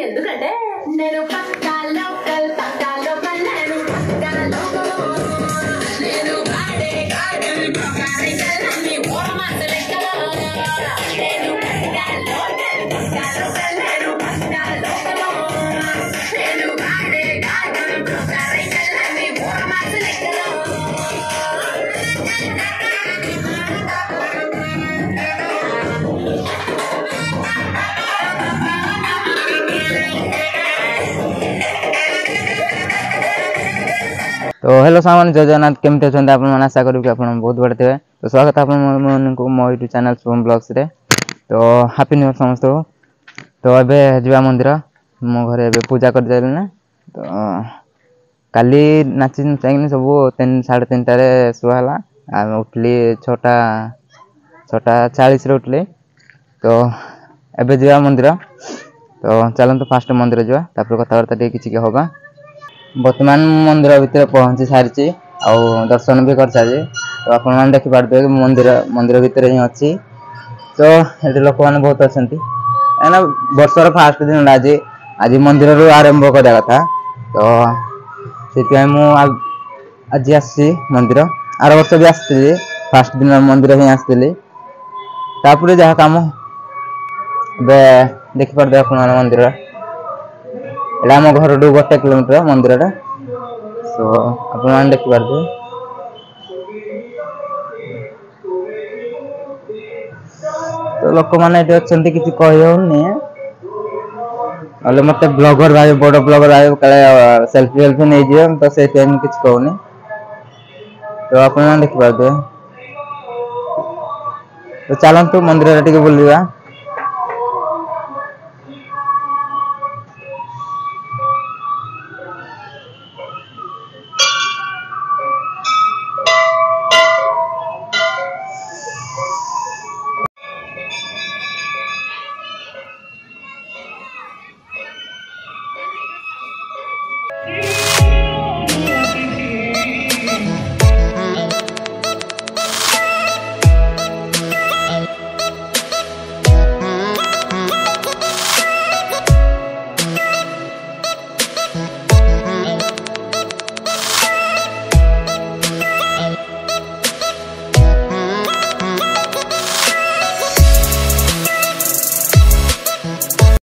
ఎందుకంటే నేను పక్కా లోకల్ నేను పక్కా లోకల్ నేను ఆడే ఆడల్ ప్రకారికల్ని ఓరమాస లెక్కలో నేను పక్కా లోకల్ నేను పక్కా లోకల్ నేను ఆడే ఆడల్ ప్రకారికల్ని ఓరమాస లెక్కలో तो हेलो सामान जय जगन्नाथ केमती अच्छा आप आशा करूँ कि आप बहुत बड़े थे। तो स्वागत है आपको मो यूट्यूब चैनल शुभम ब्लॉग्स रे। तो हैप्पी न्यू ईयर समस्त को। तो अबे जीवा मंदिर मो घरे एबे पूजा कर जाइल ना। तो काली नाची चाहिए सब 3:30 टारे शुआला उठली 6:40 रे उठली। तो एबे जीवा मंदिर। तो चलते फास्ट मंदिर जावा तापर कथबार्ता किसी होगा। वर्तमान मंदिर भितर पहुंची सारी दर्शन भी कर सारी। तो आप देखी पार्थे मंदिर भितर ही अच्छी। तो ये लोक मैंने बहुत अच्छा कहीं वर्षर फास्ट दिन आज आज मंदिर रू आरंभ करवा कथा। तो आज आसी मंदिर आर वर्ष भी आसती फास्ट दिन मंदिर ही आसती तापर जहाँ कम देखी पार्थे आप मंदिर एटा आम घर 1 किलोमीटर मंदिर टा। सो आप देखी पार्थे तो लोक मैंने अच्छा किसी कहनी मत ब्लॉगर भाई बड़ ब्लॉगर भाई कल सेल्फी वेल्फी नहीं जाए तो से किसी कहनी। तो आप देखी पार्थे तो चलतु मंदिर टे बुलवा